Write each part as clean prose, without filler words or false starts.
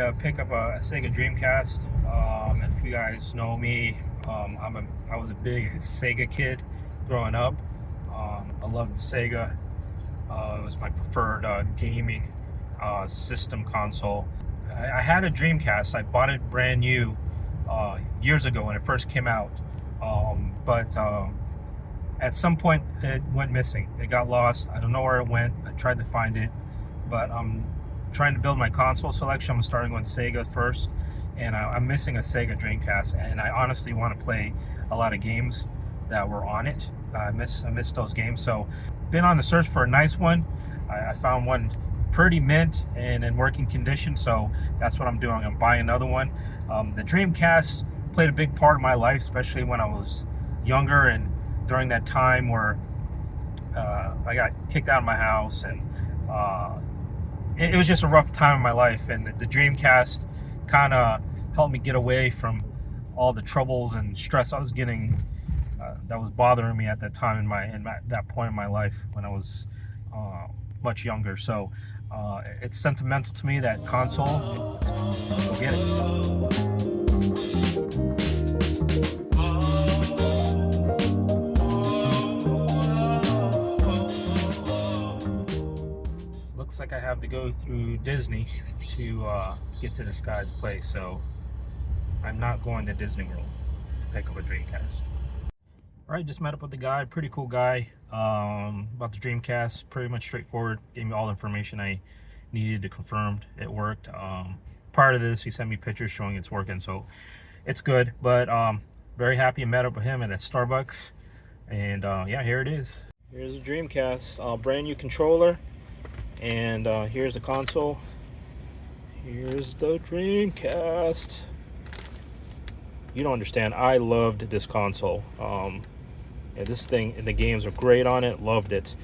to pick up a Sega Dreamcast. If you guys know me, I was a big Sega kid growing up. I loved Sega. It was my preferred gaming system console. I had a Dreamcast. I bought it brand new years ago when it first came out. But at some point it went missing. It got lost. I don't know where it went. I tried to find it, but I'm trying to build my console selection. I'm starting with Sega first, and I'm missing a Sega Dreamcast, and I honestly want to play a lot of games that were on it. I miss those games. So been on the search for a nice one. I found one pretty mint and in working condition, so that's what I'm doing. I'm buying another one. The Dreamcast played a big part of my life, especially when I was younger and during that time where I got kicked out of my house, and it was just a rough time in my life, and the Dreamcast kind of helped me get away from all the troubles and stress I was getting that was bothering me at that time in that point in my life when I was much younger. So it's sentimental to me, that console. Go get it. Looks like I have to go through Disney to get to this guy's place, so I'm not going to Disney World to pick up a Dreamcast. Alright, just met up with the guy, pretty cool guy, about the Dreamcast, pretty much straightforward, gave me all the information I needed to confirm it worked. Prior to this, he sent me pictures showing it's working, so it's good, but very happy I met up with him at a Starbucks, and yeah, here it is. Here's the Dreamcast, brand new controller, and here's the console. Here's the Dreamcast. You don't understand, I loved this console. Yeah, this thing, and the games are great on it, loved it.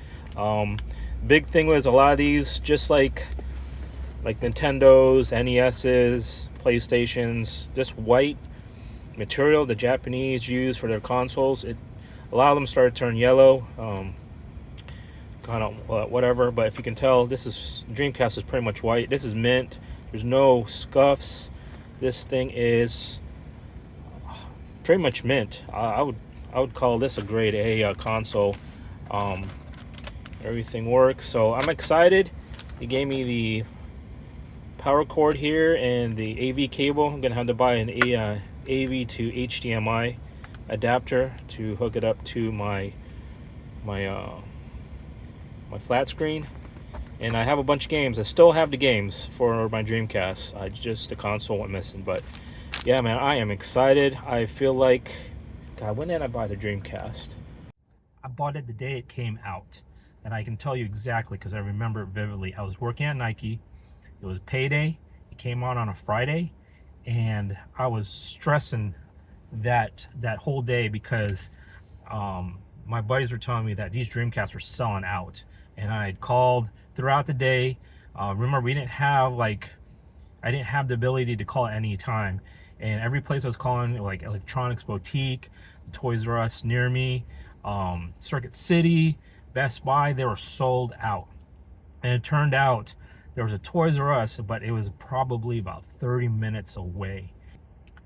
Big thing was a lot of these, just like Nintendo's, NES's, PlayStations, this white material the Japanese use for their consoles, a lot of them started to turn yellow, kind of whatever, but if you can tell, Dreamcast is pretty much white. This is mint, there's no scuffs. This thing is pretty much mint. I would call this a grade A console. Everything works, so I'm excited. He gave me the power cord here and the AV cable. I'm gonna have to buy an AV to HDMI adapter to hook it up to my flat screen. And I have a bunch of games. I still have the games for my Dreamcast. The console went missing, but yeah, man, I am excited. I feel like, God, when did I buy the Dreamcast? I bought it the day it came out, and I can tell you exactly because I remember it vividly. I was working at Nike. It was payday. It came out on a Friday, and I was stressing that whole day because my buddies were telling me that these Dreamcasts were selling out, and I had called throughout the day. Remember, we didn't have I didn't have the ability to call at any time, and every place I was calling, like Electronics Boutique, Toys R Us near me, Circuit City, Best Buy, they were sold out. And it turned out there was a Toys R Us, but it was probably about 30 minutes away.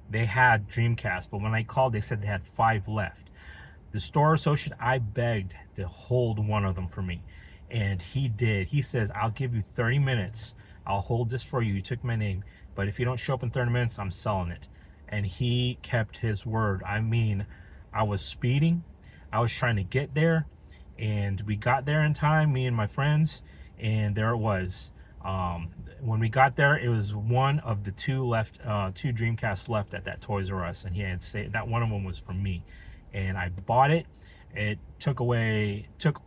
They had Dreamcast, but when I called, they said they had 5 left. The store associate, I begged to hold one of them for me, and he did. He says, I'll give you 30 minutes. I'll hold this for you. You took my name, but if you don't show up in 30 minutes, I'm selling it. And he kept his word. I mean, I was speeding. I was trying to get there, and we got there in time, me and my friends, and there it was. When we got there, it was one of the two Dreamcasts left at that Toys R Us, and he had said that one of them was for me, and I bought it. It took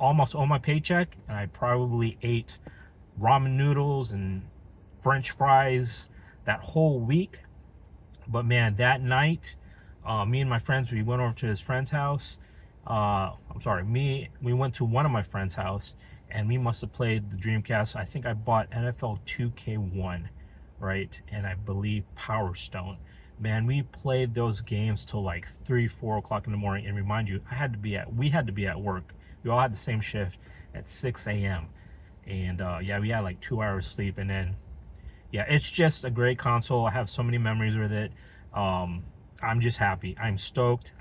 almost all my paycheck, and I probably ate ramen noodles and French fries that whole week. But man, that night, me and my friends, we went over to his friend's house. We went to one of my friend's house, and we must have played the Dreamcast. I think I bought NFL 2K1, right? And I believe Power Stone. Man, we played those games till like 3-4 o'clock in the morning. And remind you, we had to be at work. We all had the same shift at 6 a.m. And yeah, we had like 2 hours sleep, and then yeah, it's just a great console. I have so many memories with it. I'm just happy. I'm stoked.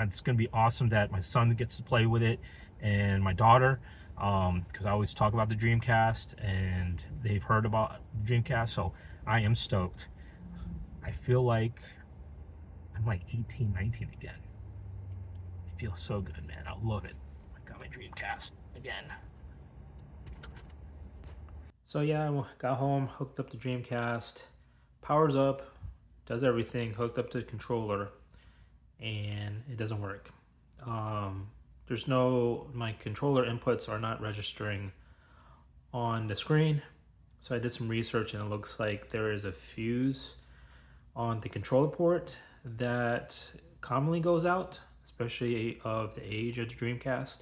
It's gonna be awesome that my son gets to play with it, and my daughter, because I always talk about the Dreamcast, and they've heard about the Dreamcast, so I am stoked. I feel like I'm like 18, 19 again. It feels so good, man. I love it. I got my Dreamcast again. So yeah, I got home, hooked up the Dreamcast, powers up, does everything, hooked up to the controller, and it doesn't work. Um, there's no, my controller inputs are not registering on the screen. So I did some research and it looks like there is a fuse on the controller port that commonly goes out, especially of the age of the Dreamcast.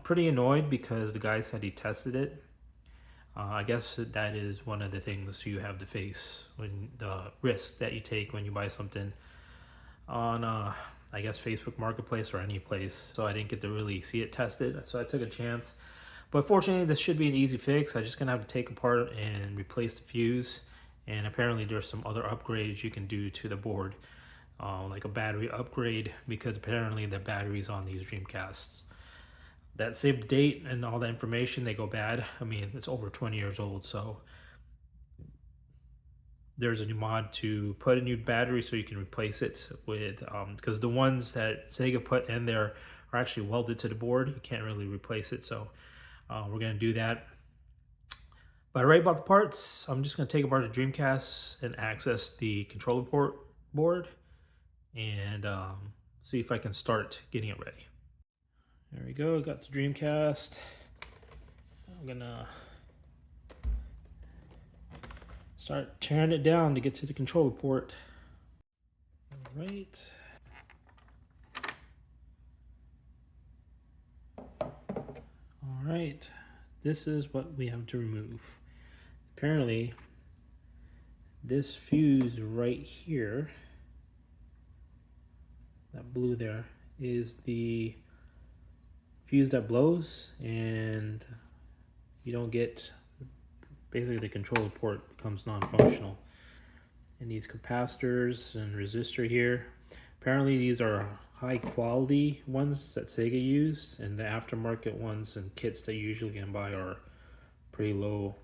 Pretty annoyed because the guy said he tested it. I guess that is one of the things you have to face when the risk that you take when you buy something on, I guess, Facebook Marketplace or any place. So I didn't get to really see it tested. So I took a chance. But fortunately, this should be an easy fix. I'm just gonna have to take apart and replace the fuse. And apparently, there's some other upgrades you can do to the board, like a battery upgrade, because apparently the batteries on these Dreamcasts that saved date and all that information, they go bad. I mean, it's over 20 years old, so there's a new mod to put a new battery so you can replace it with, because the ones that Sega put in there are actually welded to the board. You can't really replace it, so we're gonna do that. But right about the parts, I'm just gonna take apart the Dreamcast and access the controller port board and see if I can start getting it ready. There we go, got the Dreamcast. I'm gonna start tearing it down to get to the controller port. All right. All right, this is what we have to remove. Apparently, this fuse right here, that blue there, is the fuse that blows and you don't get, basically the controller port becomes non-functional. And these capacitors and resistor here, apparently these are high quality ones that Sega used, and the aftermarket ones and kits that you usually can buy are pretty low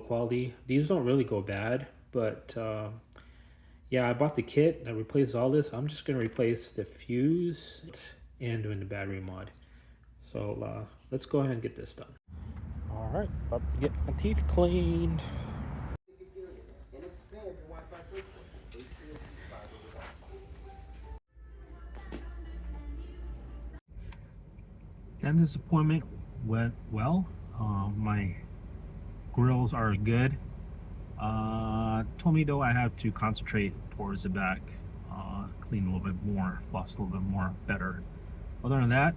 quality. These don't really go bad, but yeah, I bought the kit that replaces all this. I'm just gonna replace the fuse and doing the battery mod. So let's go ahead and get this done. All right, about to get my teeth cleaned. Dentist appointment went well. My grills are good. Told me though I have to concentrate towards the back, clean a little bit more, floss a little bit more, better. Other than that,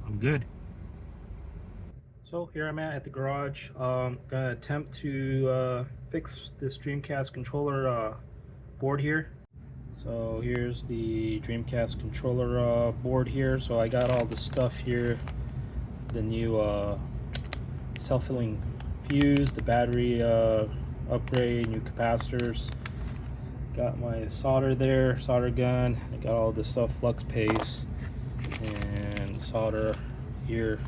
I'm good. So here I'm at the garage. Gonna attempt to fix this Dreamcast controller board here. So here's the Dreamcast controller board here. So I got all the stuff here, the new self-filling fuse, the battery upgrade, new capacitors. Got my solder there, solder gun. I got all this stuff, flux paste and solder here,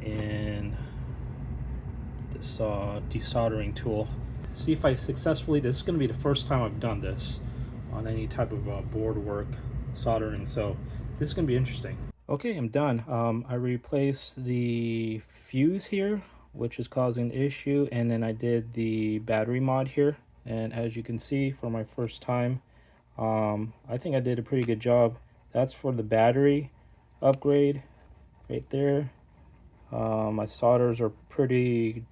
and this desoldering tool. See if I successfully, this is going to be the first time I've done this on any type of board work, soldering, so this is going to be interesting. Okay, I'm done. I replaced the fuse here, which is causing the issue, and then I did the battery mod here, and as you can see for my first time, I think I did a pretty good job. That's for the battery upgrade right there. My solders are pretty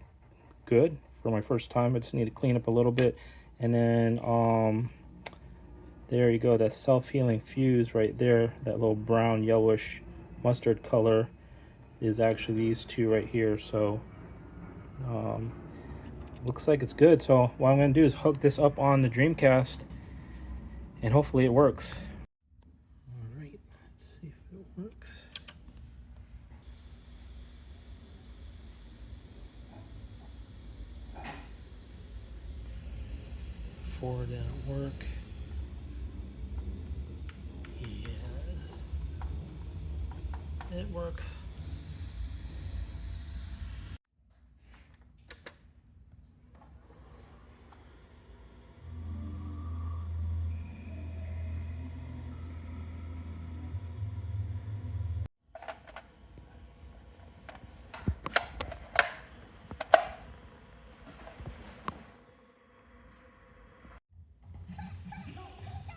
good for my first time. I just need to clean up a little bit, and then there you go, that self-healing fuse right there, that little brown yellowish mustard color is actually these two right here. So looks like it's good. So what I'm going to do is hook this up on the Dreamcast and hopefully it works. All right, let's see if it works. before it didn't work. Yeah, it works.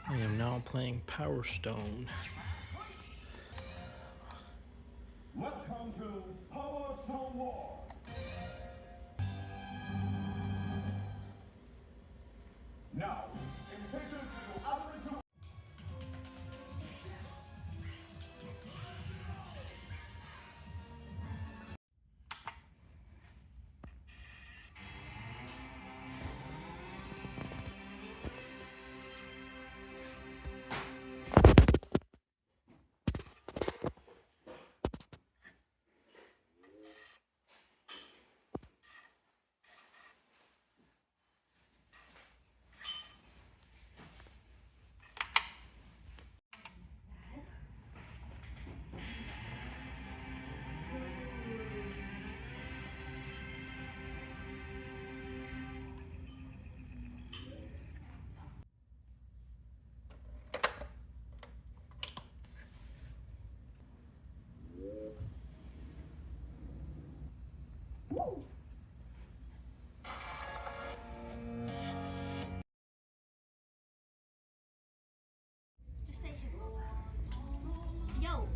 I am now playing Power Stone. Welcome to Power Stone War. Now, invitation to other two. Just say hello. Yo,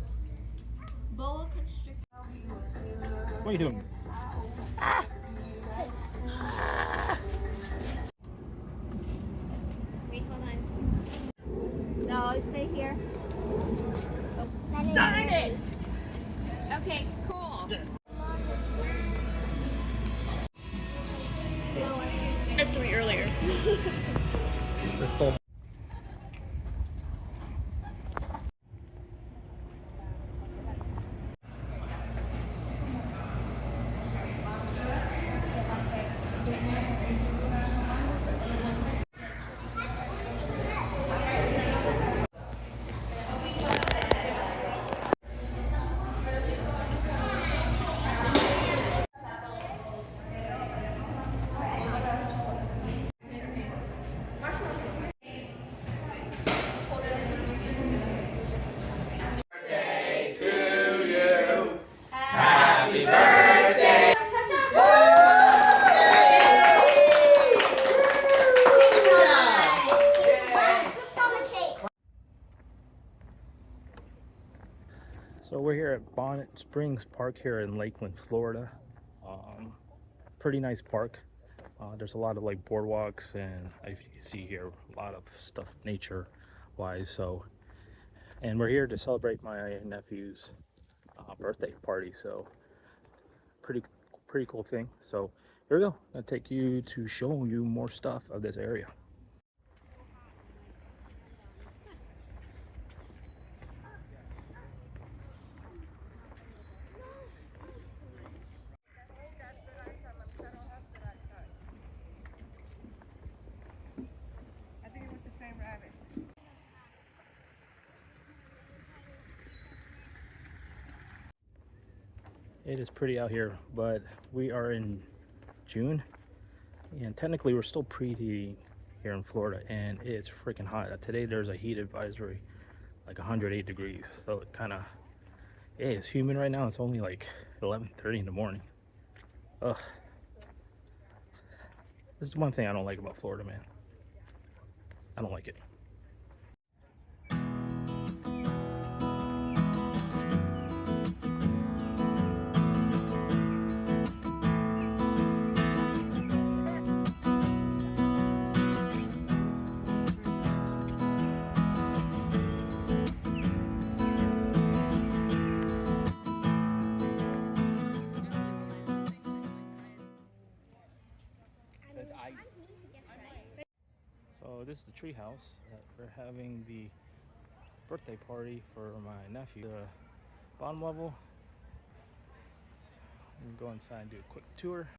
boa constrictor. What are you doing? Wait, hold on. No, stay here. Darn it! Okay, cool. At 3 earlier. They're full. So we're here at Bonnet Springs Park here in Lakeland, Florida. Pretty nice park. There's a lot of like boardwalks, and as you can see here, a lot of stuff nature wise. So, and we're here to celebrate my nephew's birthday party. So pretty cool thing. So here we go. I'll take you to show you more stuff of this area. I think it was the same rabbit. It is pretty out here, but we are in June, and technically we're still preheating here in Florida, and it's freaking hot. Today there's a heat advisory, like 108 degrees. So it kind of, yeah, it's humid right now. It's only like 11:30 in the morning. Ugh. This is one thing I don't like about Florida, man. I don't like it. So this is the tree house that we're having the birthday party for my nephew. The bottom level. We can go inside and do a quick tour.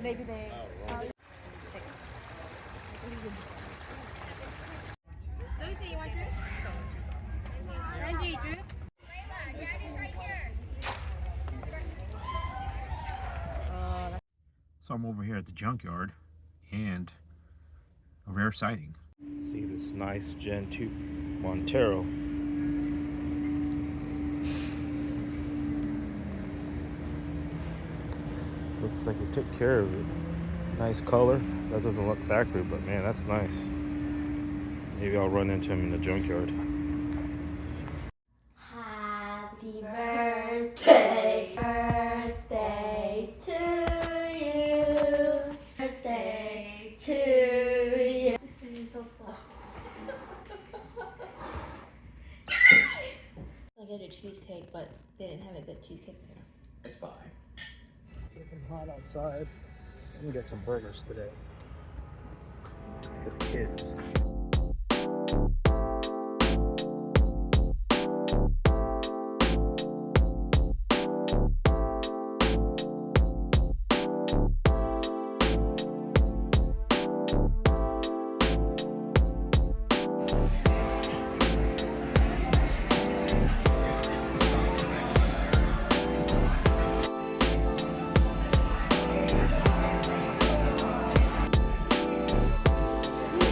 Maybe they. Lucy, you want juice? Benji, juice? So I'm over here at the junkyard and a rare sighting. See this nice Gen 2 Montero. Looks like it took care of it. Nice color. That doesn't look factory, but man, that's nice. Maybe I'll run into him in the junkyard. Happy birthday, birthday to you, birthday to you. You're singing so slow. I get a cheesecake, but they didn't have a good cheesecake there. It's fine. Looking hot outside. Let me get some burgers today. For the kids.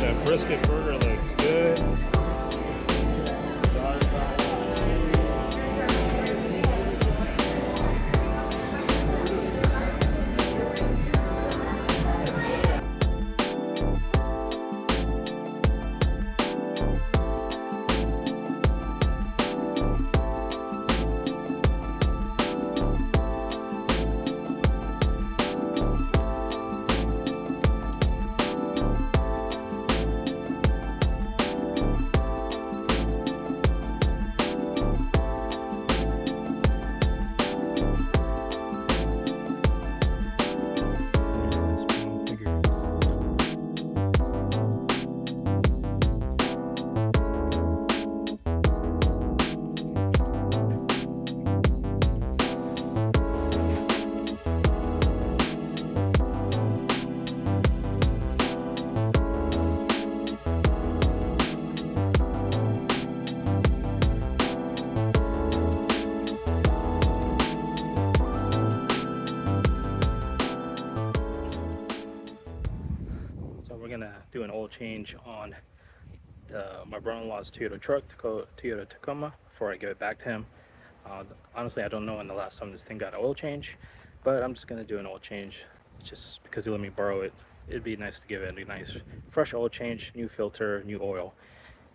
That brisket burger looks good. We're gonna do an oil change on my brother-in-law's Toyota truck, Toyota Tacoma, before I give it back to him. Honestly, I don't know when the last time this thing got an oil change, but I'm just gonna do an oil change just because he let me borrow it. It'd be nice to give it a nice fresh oil change, new filter, new oil.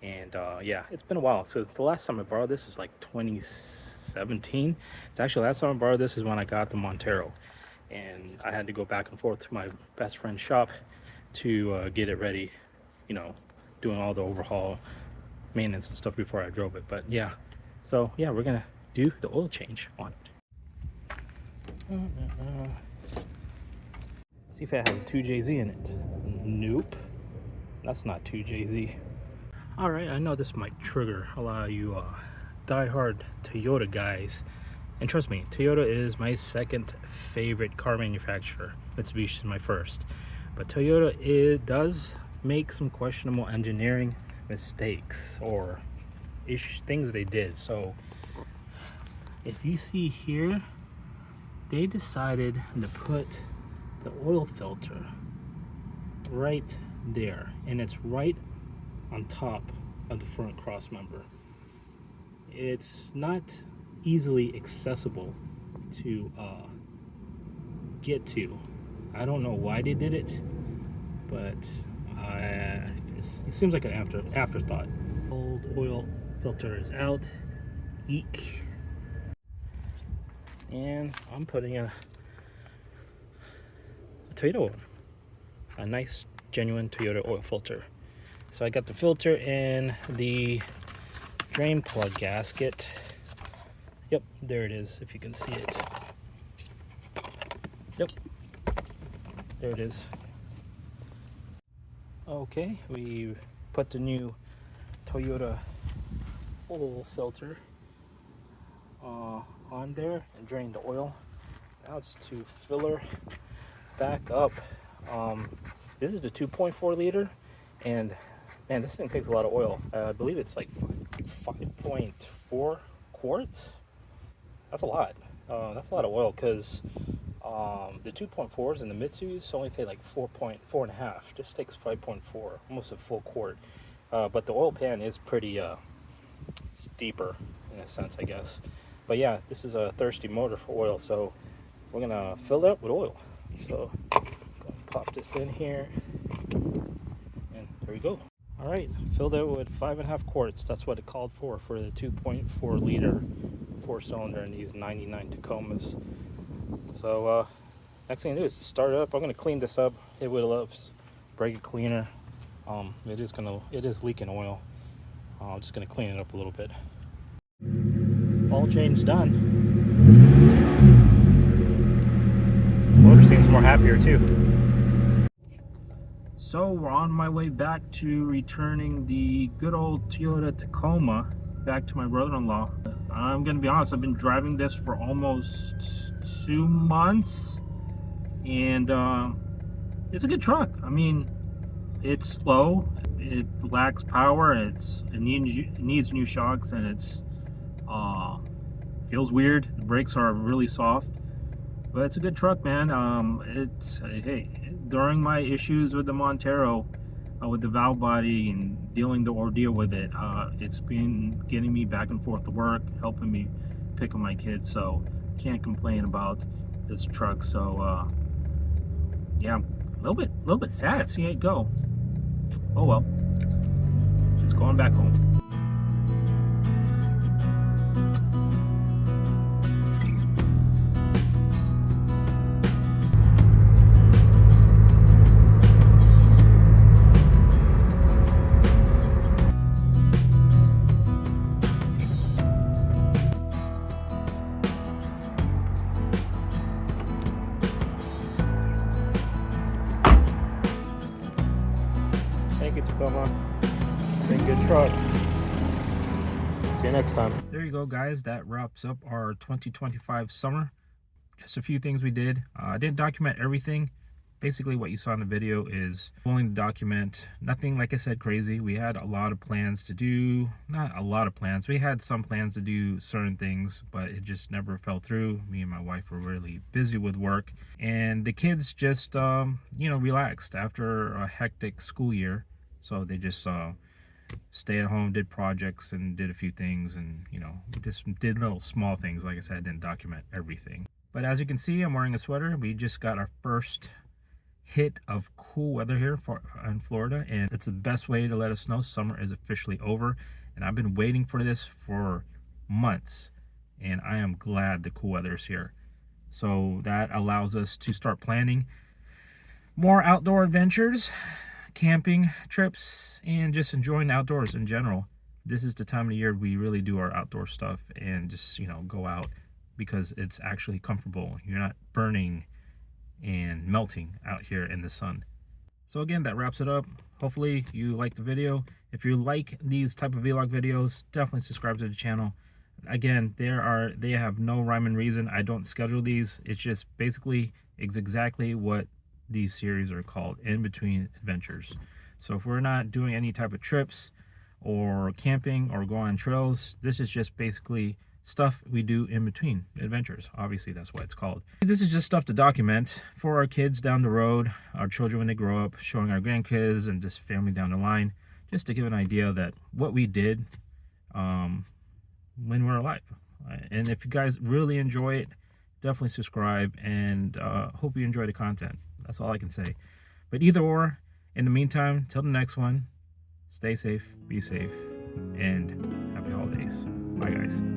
And yeah, it's been a while. So the last time I borrowed this was like 2017. It's actually, last time I borrowed this is when I got the Montero, and I had to go back and forth to my best friend's shop to get it ready, you know, doing all the overhaul, maintenance and stuff before I drove it. But yeah, so yeah, we're gonna do the oil change on it. See if it has a 2JZ in it. Nope, that's not 2JZ. All right, I know this might trigger a lot of you die-hard Toyota guys, and trust me, Toyota is my second favorite car manufacturer. Mitsubishi is my first. But Toyota, it does make some questionable engineering mistakes or things they did. So if you see here, they decided to put the oil filter right there, and it's right on top of the front cross member. It's not easily accessible to get to. I don't know why they did it, but it seems like an afterthought. Old oil filter is out. Eek. And I'm putting a Toyota one. A nice, genuine Toyota oil filter. So I got the filter in the drain plug gasket. Yep, there it is, if you can see it. Yep. There it is. Okay, we put the new Toyota oil filter on there and drain the oil. Now it's to filler back up. This is the 2.4 liter, and man, this thing takes a lot of oil. I believe it's like 5.4 quarts. That's a lot. That's a lot of oil, because the 2.4s and the Mitsus only take like 4.4 and a half. This takes 5.4, almost a full quart. But the oil pan is pretty it's deeper in a sense, I guess. But yeah, this is a thirsty motor for oil, so we're gonna fill it up with oil. So go and pop this in here, and there we go. All right, filled it with 5.5 quarts. That's what it called for the 2.4 liter 4-cylinder in these 99 Tacomas. So next thing to do is to start it up. I'm gonna clean this up. It with a brake cleaner. It is leaking oil. I'm just gonna clean it up a little bit. Oil change done. Motor seems more happier too. So we're on my way back to returning the good old Toyota Tacoma back to my brother-in-law. I'm gonna be honest, I've been driving this for almost 2 months, and it's a good truck. I mean, it's slow, it lacks power, it needs new shocks, and it's feels weird. The brakes are really soft, but it's a good truck, man. Hey, during my issues with the Montero, with the valve body and dealing the ordeal with it, it's been getting me back and forth to work, helping me pick up my kids, so can't complain about this truck. So yeah, a little bit sad seeing it go. Oh well, it's going back home. Thank you, Tacoma. Been a good truck. See you next time. There you go, guys. That wraps up our 2025 summer. Just a few things we did. I didn't document everything. Basically, what you saw in the video is willing to document. Nothing, like I said, crazy. We had a lot of plans to do. Not a lot of plans. We had some plans to do certain things, but it just never fell through. Me and my wife were really busy with work, and the kids just, you know, relaxed after a hectic school year. So they just stayed at home, did projects, and did a few things, and you know, just did little small things. Like I said, I didn't document everything. But as you can see, I'm wearing a sweater. We just got our first hit of cool weather here in Florida, and it's the best way to let us know summer is officially over. And I've been waiting for this for months, and I am glad the cool weather is here. So that allows us to start planning more outdoor adventures, camping trips, and just enjoying the outdoors in general. This is the time of year we really do our outdoor stuff and just, you know, go out because it's actually comfortable. You're not burning and melting out here in the sun. So again, that wraps it up. Hopefully you liked the video. If you like these type of vlog videos, definitely subscribe to the channel. Again, they have no rhyme and reason. I don't schedule these. It's just basically exactly what these series are called, in between adventures. So if we're not doing any type of trips or camping or going on trails, this is just basically stuff we do in between adventures. Obviously, that's what it's called. This is just stuff to document for our kids down the road, our children when they grow up, showing our grandkids and just family down the line, just to give an idea that what we did when we're alive. And if you guys really enjoy it, definitely subscribe, and hope you enjoy the content. That's all I can say. But either or, in the meantime, till the next one, stay safe, be safe, and happy holidays. Bye, guys.